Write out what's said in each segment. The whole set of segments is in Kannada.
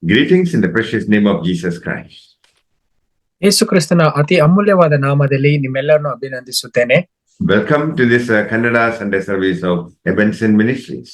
Greetings in the precious name of Jesus Christ. ಯೇಸು ಕ್ರಿಸ್ತನ ಅತಿ ಅಮೂಲ್ಯವಾದ ನಾಮದಲ್ಲಿ ನಿಮ್ಮೆಲ್ಲರನ್ನು ಅಭಿನಂದಿಸುತ್ತೇನೆ. Welcome to this Kannada Sunday service of Ebenezer Ministries.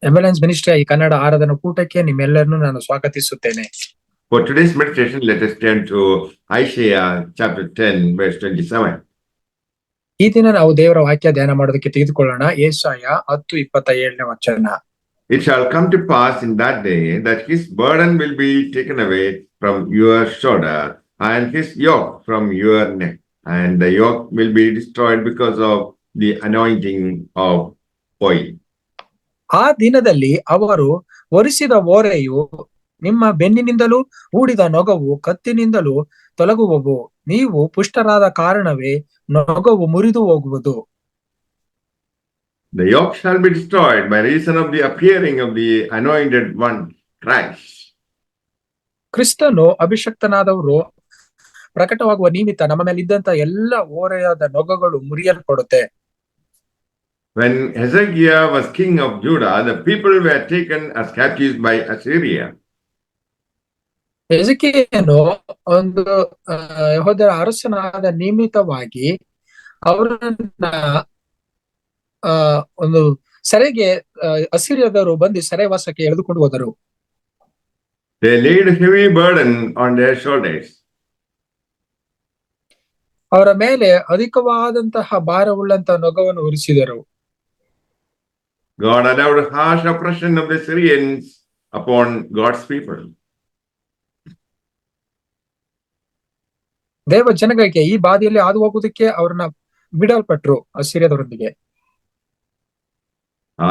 Ebenezer ministry ಈ ಕನ್ನಡ ಆರಾಧನಾ ಕೂಟಕ್ಕೆ ನಿಮ್ಮೆಲ್ಲರನ್ನು ನಾನು ಸ್ವಾಗತಿಸುತ್ತೇನೆ. For today's meditation, let us turn to Isaiah chapter 10, verse 27. ಈ ದಿನ ನಾವು ದೇವರ ವಾಕ್ಯ ಧ್ಯಾನ ಮಾಡೋದಕ್ಕೆ ತೆಗೆದುಕೊಳ್ಳೋಣ. ಯೆಶಾಯ 10:27ನೇ ವಚನ. It shall come to pass in that day that his burden will be taken away from your shoulder and his yoke from your neck, and the yoke will be destroyed because of the anointing of oil. ಆ ದಿನದಲ್ಲಿ ಅವರು ಹೊರಿಸಿದ ಓರೆಯು ನಿಮ್ಮ ಬೆನ್ನಿನಿಂದಲೂ ಹೂಡಿದ ನೊಗವು ಕತ್ತಿನಿಂದಲೂ ತೊಲಗುವವು. ನೀವು ಪುಷ್ಟರಾದ ಕಾರಣವೇ ನೊಗವು ಮುರಿದು ಹೋಗುವುದು. The yoke shall be destroyed by reason of the appearing of the anointed one, Christ. ಕ್ರಿಸ್ತನು ಅಭಿಷಕ್ತನಾದವರು ಪ್ರಕಟವಾಗುವ ನಿಮಿತ್ತ ನಮ್ಮ ಮೇಲೆ ಇದ್ದಂತ ಎಲ್ಲ ಓರೆಯಾದ ನೊಗಗಳು ಮುರಿಯಲ್ಪಡುತ್ತೆ. When Hezekiah was king of Judah, the people were taken as captives by Assyria. ಹೆಜ್ಕೀಯನು ಒಂದು ಯೆಹೂದ್ಯರ ಅರಸನಾದ ನಿಮಿತ್ತವಾಗಿ ಅವರನ್ನ ಒಂದು ಸೆರೆಗೆ ಅಸಿರಿಯದವರು ಬಂದು ಸೆರೆವಾಸಕ್ಕೆ ಎಳೆದುಕೊಂಡು ಹೋದರು. They laid heavy burden on their shoulders. ಅವರ ಮೇಲೆ ಅಧಿಕವಾದಂತಹ ಭಾರವುಳ್ಳಂತಹ ನೊಗವನ್ನು ಹೊರಿಸಿದರು. God allowed harsh oppression of the Syrians upon God's people. ದೇವ ಜನಗಳಿಗೆ ಈ ಬಾಧೆಯಲ್ಲಿ ಹಾದು ಹೋಗುವುದಕ್ಕೆ ಅವ್ರನ್ನ ಬಿಡಲ್ಪಟ್ರು ಅಸಿರಿಯದವರೊಂದಿಗೆ.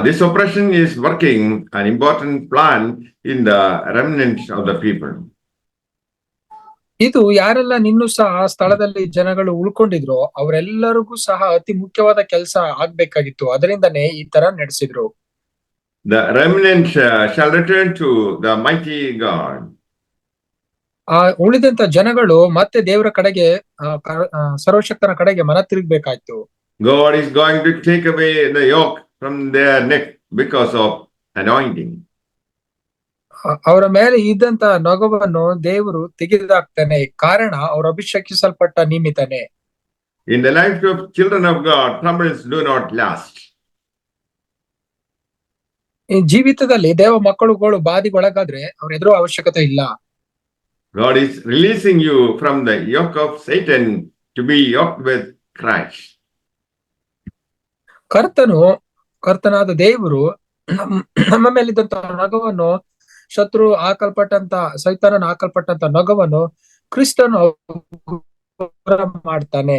This oppression is working an important plan in the remnants of the people. ಇದು ಯಾರೆಲ್ಲ ನಿನ್ನೂ ಸಹ ಆ ಸ್ಥಳದಲ್ಲಿ ಜನಗಳು ಉಳ್ಕೊಂಡಿದ್ರು ಅವರೆಲ್ಲರಿಗೂ ಸಹ ಅತಿ ಮುಖ್ಯವಾದ ಕೆಲಸ ಆಗ್ಬೇಕಾಗಿತ್ತು. ಅದರಿಂದನೇ ಈ ತರ ನಡೆಸಿದ್ರು. The remnants shall return to the mighty God. ಆ ಉಳಿದಂತ ಜನಗಳು ಮತ್ತೆ ದೇವರ ಕಡೆಗೆ ಸರ್ವಶಕ್ತನ ಕಡೆಗೆ ಮನ ತಿರುಗಬೇಕಾಯ್ತು. God is going to take away the yoke from their neck because of anointing. ಅವರ ಮೇಲೆ ಇದ್ದಂತ ನೊಗವನ್ನು ದೇವರು ತೆಗೆದಾಕ್ತಾನೆ, ಕಾರಣ ಅವರು ಅಭಿಷೇಕಿಸಲ್ಪಟ್ಟ ನಿಮಿತ್ತನೇ. In the life of children of God, troubles do not last. ಈ ಜೀವಿತದಲ್ಲಿ ದೇವ ಮಕ್ಕಳುಗಳು ಬಾಧೆಗೊಳಗಾದ್ರೆ ಅವ್ರ ಎದುರು ಅವಶ್ಯಕತೆ ಇಲ್ಲ. God is releasing you from the yoke of Satan to be yoked with Christ. ಕರ್ತನಾದ ದೇವರು ನಮ್ಮ ಮೇಲಿದ್ದಂತ ನೊಗವನ್ನು ಸೈತಾನನ ಹಾಕಲ್ಪಟ್ಟಂತ ನೊಗವನ್ನು ಕ್ರಿಸ್ತನು ಮಾಡ್ತಾನೆ.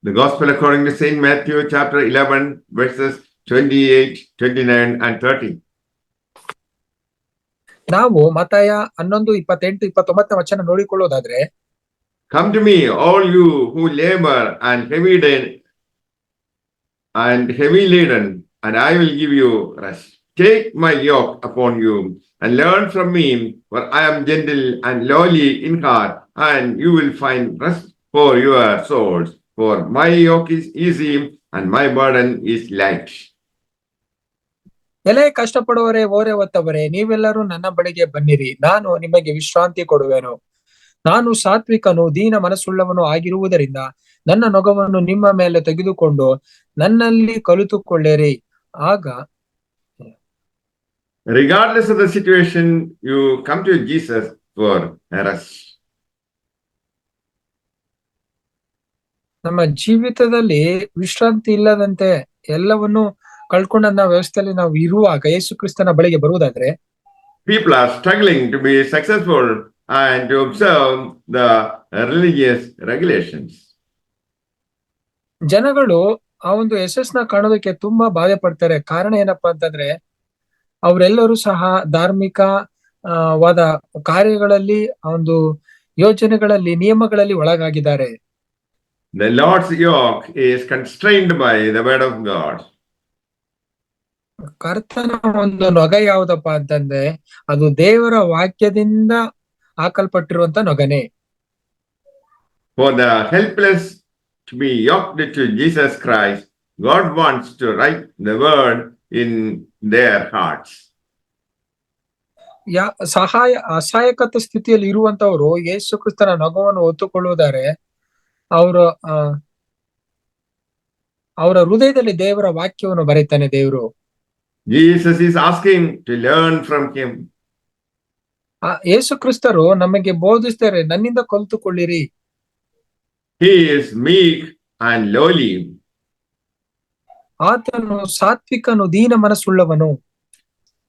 The Gospel according to Saint Matthew chapter 11 verses 28, 29 and 30. ನಾವು ಮತ್ತಾಯ 11, 28, 29 ವಚನ ನೋಡಿಕೊಳ್ಳೋದಾದ್ರೆ, Come to me, all you who labor and heavy laden, and I will give you rest. Take my yoke upon you and learn from me, for I am gentle and lowly in heart, and you will find rest for your souls. For my yoke is easy and my burden is light. ಎಲೆ ಕಷ್ಟಪಡುವವರೇ, ಓರೆ ಹೊತ್ತವರೇ, ನೀವೆಲ್ಲರೂ ನನ್ನ ಬಳಿಗೆ ಬನ್ನಿರಿ, ನಾನು ನಿಮಗೆ ವಿಶ್ರಾಂತಿ ಕೊಡುವೆನು. ನಾನು ಸಾತ್ವಿಕನು ದೀನ ಮನಸ್ಸುಳ್ಳವನು ಆಗಿರುವುದರಿಂದ ನನ್ನ ನೊಗವನ್ನು ನಿಮ್ಮ ಮೇಲೆ ತೆಗೆದುಕೊಂಡು ನನ್ನಲ್ಲಿ ಕಲಿತುಕೊಳ್ಳಿರಿ. ಆಗ regardless of the situation, you come to Jesus for rest. ನಮ್ಮ ಜೀವಿತದಲ್ಲಿ ವಿಶ್ರಾಂತಿ ಇಲ್ಲದಂತೆ ಎಲ್ಲವನ್ನು ಕಳ್ಕೊಂಡ ವ್ಯವಸ್ಥೆಯಲ್ಲಿ ನಾವು ಇರುವಾಗ ಯೇಸು ಕ್ರಿಸ್ತನ ಬಳಿಗೆ ಬರುವುದಾದ್ರೆ, people are struggling to be successful and to observe the religious regulations. ಜನಗಳು ಆ ಒಂದು ಯಶಸ್ಸನ್ನ ಕಾಣೋದಕ್ಕೆ ತುಂಬಾ ಬಾಧೆ ಪಡ್ತಾರೆ. ಕಾರಣ ಏನಪ್ಪಾ ಅಂತಂದ್ರೆ, ಅವರೆಲ್ಲರೂ ಸಹ ಧಾರ್ಮಿಕವಾದ ಕಾರ್ಯಗಳಲ್ಲಿ, ಒಂದು ಯೋಜನೆಗಳಲ್ಲಿ, ನಿಯಮಗಳಲ್ಲಿ ಒಳಗಾಗಿದ್ದಾರೆ. The Lord's yoke is constrained by the word of God. ಕರ್ತನ ಒಂದು ನೊಗ ಯಾವುದಪ್ಪ ಅಂತಂದ್ರೆ, ಅದು ದೇವರ ವಾಕ್ಯದಿಂದ ಹಾಕಲ್ಪಟ್ಟಿರುವಂತ ನೊಗನೆ. For the helpless to be yoked to Jesus Christ, God wants to write the word in their hearts. ಅಸಹಾಯಕತೆ ಸ್ಥಿತಿಯಲ್ಲಿ ಇರುವಂತವರು ಯೇಸು ಕ್ರಿಸ್ತನ ನಗುವನ್ನು ಹೊತ್ತುಕೊಳ್ಳುವುದಾರೆ ಅವರ ಅವರ ಹೃದಯದಲ್ಲಿ ದೇವರ ವಾಕ್ಯವನ್ನು ಬರೀತಾನೆ ದೇವರು. Jesus is asking to learn from him. ಯೇಸು ಕ್ರಿಸ್ತರು ನಮಗೆ ಬೋಧಿಸ್ತಾರೆ, ನನ್ನಿಂದ ಕಲಿತುಕೊಳ್ಳಿರಿ. He is meek and lowly. ಆತನು ಸಾತ್ವಿಕನು, ದೀನ ಮನಸ್ಸುಳ್ಳವನು.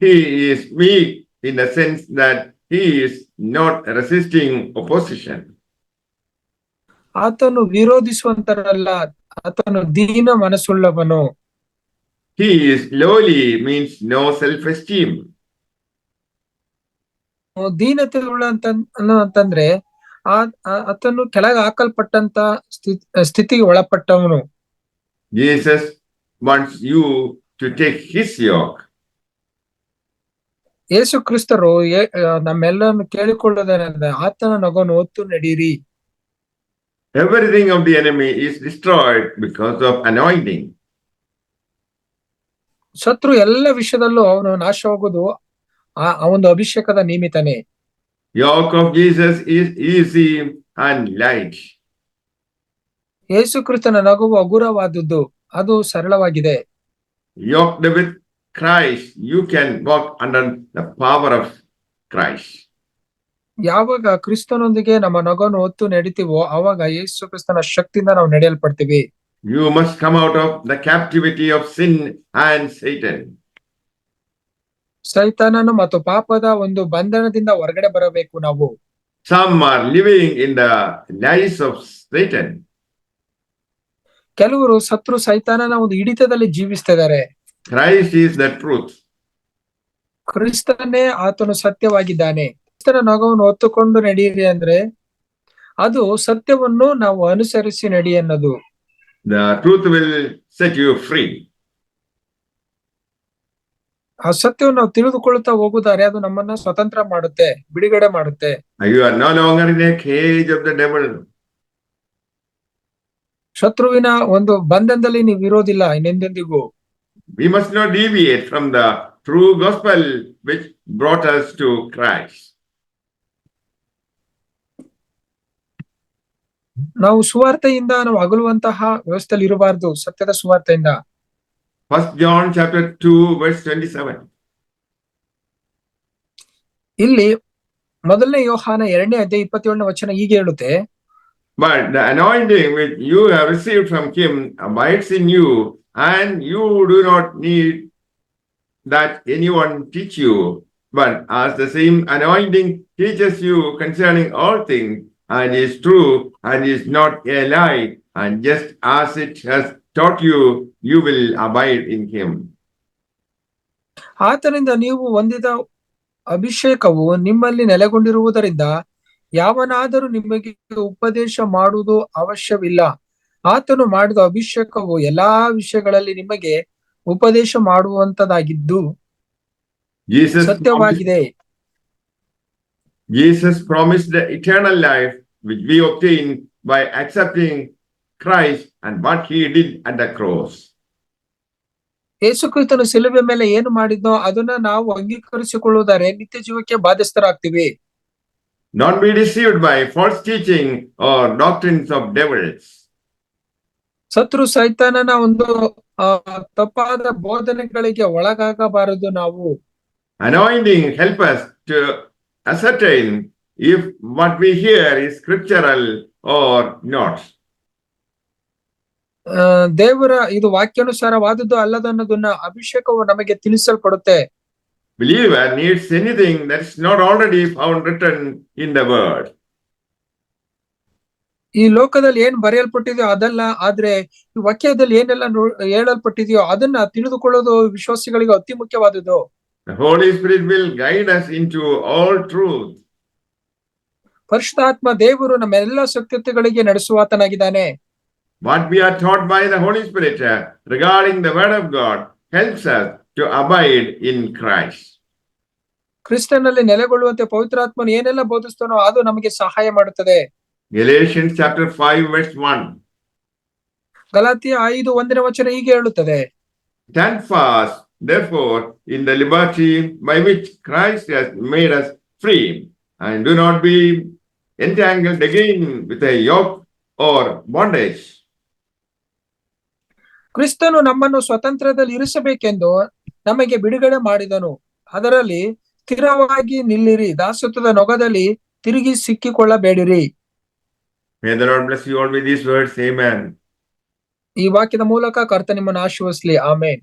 He is meek in the sense that he is not resisting opposition. ಆತನು ವಿರೋಧಿಸುವಂತರಲ್ಲ, ಆತನು ದೀನ ಮನಸ್ಸುಳ್ಳವನು. He is lowly means no self-esteem. ದೀನತೆ ಉಳ್ಳ ಅಂತಂದ್ರೆ ಆತನು ಕೆಳಗೆ ಹಾಕಲ್ಪಟ್ಟಂತ ಸ್ಥಿತಿಗೆ ಒಳಪಟ್ಟವನು. Jesus wants you to take his yoke. ಯೇಸು ಕ್ರಿಸ್ತರು ನಮ್ಮೆಲ್ಲರನ್ನು ಕೇಳಿಕೊಳ್ಳುವುದೇನೆಂದ್ರೆ ಆತನ ನಗುವನ್ನು ಹೊತ್ತು ನಡೀರಿ. Everything of the enemy is destroyed because of anointing. ಶತ್ರು ಎಲ್ಲ ವಿಷಯದಲ್ಲೂ ಅವನು ನಾಶವಾಗುವುದು ಆ ಒಂದು ಅಭಿಷೇಕದ ನಿಮಿತ್ತನೇ. Yoke of Jesus is easy and light. ಯೇಸು ಕ್ರಿಸ್ತನ ನಗುವು ಹಗುರವಾದದ್ದು, ಅದು ಸರಳವಾಗಿದೆ. Yoked with Christ, you can walk under the power of Christ. ಯಾವಾಗ ಕ್ರಿಸ್ತನೊಂದಿಗೆ ನಮ್ಮ ನಗುವನ್ನು ಹೊತ್ತು ನಡಿತೀವೋ ಅವಾಗ ಯೇಸು ಕ್ರಿಸ್ತನ ಶಕ್ತಿಯಿಂದ ನಾವು ನಡೆಯಲ್ಪಡ್ತೀವಿ. You must come out of the captivity of sin and Satan. ಸೈತಾನನು ಮತ್ತು ಪಾಪದ ಒಂದು ಬಂಧನದಿಂದ ಹೊರಗಡೆ ಬರಬೇಕು ನಾವು. Some are living in the lies of Satan. ಕೆಲವರು ಸೈತಾನನ ಒಂದು ಹಿಡಿತದಲ್ಲಿ ಜೀವಿಸ್ತಿದ್ದಾರೆ. Christ is the truth. ಕ್ರಿಸ್ತನೇ ಆತನು ಸತ್ಯವಾಗಿದ್ದಾನೆ. ಕ್ರಿಸ್ತನ ನಗುವನ್ನು ಹೊತ್ತುಕೊಂಡು ನಡೆಯಿರಿ ಅಂದ್ರೆ ಅದು ಸತ್ಯವನ್ನು ನಾವು ಅನುಸರಿಸಿ ನಡಿ ಅನ್ನೋದು. The truth will set you free. ಆ ಸತ್ಯವನ್ನು ನಾವು ತಿಳಿದುಕೊಳ್ಳುತ್ತಾ ಹೋಗುತ್ತಾರೆ, ಅದು ನಮ್ಮನ್ನ ಸ್ವತಂತ್ರ ಮಾಡುತ್ತೆ, ಬಿಡುಗಡೆ ಮಾಡುತ್ತೆ. You are no longer in a cage of the devil. ಶತ್ರುವಿನ ಒಂದು ಬಂಧನದಲ್ಲಿ ನೀವು ಇರೋದಿಲ್ಲ ಇನ್ನೆಂದೆಂದಿಗೂ. We must not deviate from the true gospel which brought us to Christ. ನಾವು ಸುವಾರ್ತೆಯಿಂದ ನಾವು ಅಗಲುವಂತಹ ವ್ಯವಸ್ಥೆಯಲ್ಲಿ ಇರಬಾರ್ದು, ಸತ್ಯದ ಸುವಾರ್ತೆಯಿಂದ. 1 John chapter 2 verse 27. ಇಲ್ಲಿ ಮೊದಲನೇ ಯೋಹಾನ 2ನೇ ಅಧ್ಯಾಯ 27ನೇ ವಚನ ಹೀಗೆ ಹೇಳುತ್ತೆ, But the anointing which you have received from him abides in you, and you do not need that anyone teach you, but as the same anointing teaches you concerning all things, and is true, and is not a lie, and just as it has taught you, you will abide in him. ಆತನಿಂದ ನೀವು ಹೊಂದಿದ ಅಭಿಷೇಕವು ನಿಮ್ಮಲ್ಲಿ ನೆಲೆಗೊಂಡಿರುವುದರಿಂದ ಯಾವನಾದರೂ ನಿಮಗೆ ಉಪದೇಶ ಮಾಡುವುದು ಅವಶ್ಯವಿಲ್ಲ. ಆತನು ಮಾಡಿದ ಅಭಿಷೇಕವು ಎಲ್ಲಾ ವಿಷಯಗಳಲ್ಲಿ ನಿಮಗೆ ಉಪದೇಶ ಮಾಡುವಂತದಾಗಿದ್ದು ಸತ್ಯವಾಗಿದೆ. Jesus promised the eternal life which we obtain by accepting Christ and what he did at the cross. ಯೇಸು ಕ್ರಿಸ್ತನು ಶಿಲುಬೆ ಮೇಲೆ ಏನು ಮಾಡಿದ್ನೋ ಅದನ್ನ ನಾವು ಅಂಗೀಕರಿಸಿಕೊಳ್ಳುವುದಾರೆ ನಿತ್ಯ ಜೀವಕ್ಕೆ ಬಾಧ್ಯಸ್ಥರಾಗ್ತೀವಿ. Not be deceived by false teaching or doctrines of devils. ಶತ್ರು ಸೈತಾನನ ಒಂದು ತಪ್ಪಾದ ಬೋಧನೆಗಳಿಗೆ ಒಳಗಾಗಬಾರದು ನಾವು. Anointing help us to ascertain if what we hear is scriptural or not. ದೇವರ ಇದು ವಾಕ್ಯಾನುಸಾರವಾದದ್ದು ಅಲ್ಲದನ್ನೋದನ್ನ ಅಭಿಷೇಕವು ನಮಗೆ ತಿಳಿಸಲ್ಪಡುತ್ತೆ. Believer needs anything that is not already found written in the word. ಈ ಲೋಕದಲ್ಲಿ ಏನ್ ಬರೆಯಲ್ಪಟ್ಟಿದೆಯೋ ಅದಲ್ಲ, ಆದ್ರೆ ಈ ವಾಕ್ಯದಲ್ಲಿ ಏನೆಲ್ಲ ಹೇಳಲ್ಪಟ್ಟಿದೆಯೋ ಅದನ್ನ ತಿಳಿದುಕೊಳ್ಳೋದು ವಿಶ್ವಾಸಿಗಳಿಗೆ ಅತಿ ಮುಖ್ಯವಾದದ್ದು. The Holy Spirit will guide us into all truth. ಪರಿಶುದ್ಧಾತ್ಮ ದೇವರು ನಮ್ಮೆಲ್ಲ ಸತ್ಯತೆಗಳಿಗೆ ನಡೆಸುವಾತನಾಗಿದ್ದಾನೆ. What we are taught by the Holy Spirit regarding the word of God helps us to abide in Christ. ಕ್ರಿಸ್ತನಲ್ಲಿ ನೆಲೆಗೊಳ್ಳುವಂತೆ ಪವಿತ್ರಾತ್ಮನು ಏನೆಲ್ಲ ಬೋಧಿಸ್ತಾನೋ ಅದು ನಮಗೆ ಸಹಾಯ ಮಾಡುತ್ತದೆ. Galatians chapter 5 verse 1. ಗಲಾತ್ಯ 5:1 ವಚನ ಹೀಗೆ ಹೇಳುತ್ತದೆ, Stand fast, therefore, in the liberty by which Christ has made us free, and do not be entangled again with a yoke or bondage. ಕ್ರಿಸ್ತನು ನಮ್ಮನ್ನು ಸ್ವತಂತ್ರದಲ್ಲಿ ಇರಿಸಬೇಕೆಂದು ನಮಗೆ ಬಿಡುಗಡೆ ಮಾಡಿದನು. ಅದರಲ್ಲಿ ಸ್ಥಿರವಾಗಿ ನಿಲ್ಲಿರಿ, ದಾಸತ್ವದ ನೊಗದಲ್ಲಿ ತಿರುಗಿ ಸಿಕ್ಕಿಕೊಳ್ಳಬೇಡಿರಿ. May the Lord bless you all with these words. Amen. ಈ ವಾಕ್ಯದ ಮೂಲಕ ಕರ್ತ ನಿಮ್ಮನ್ನು ಆಶೀರ್ವದಿಸಲಿ. ಆಮೇನ್.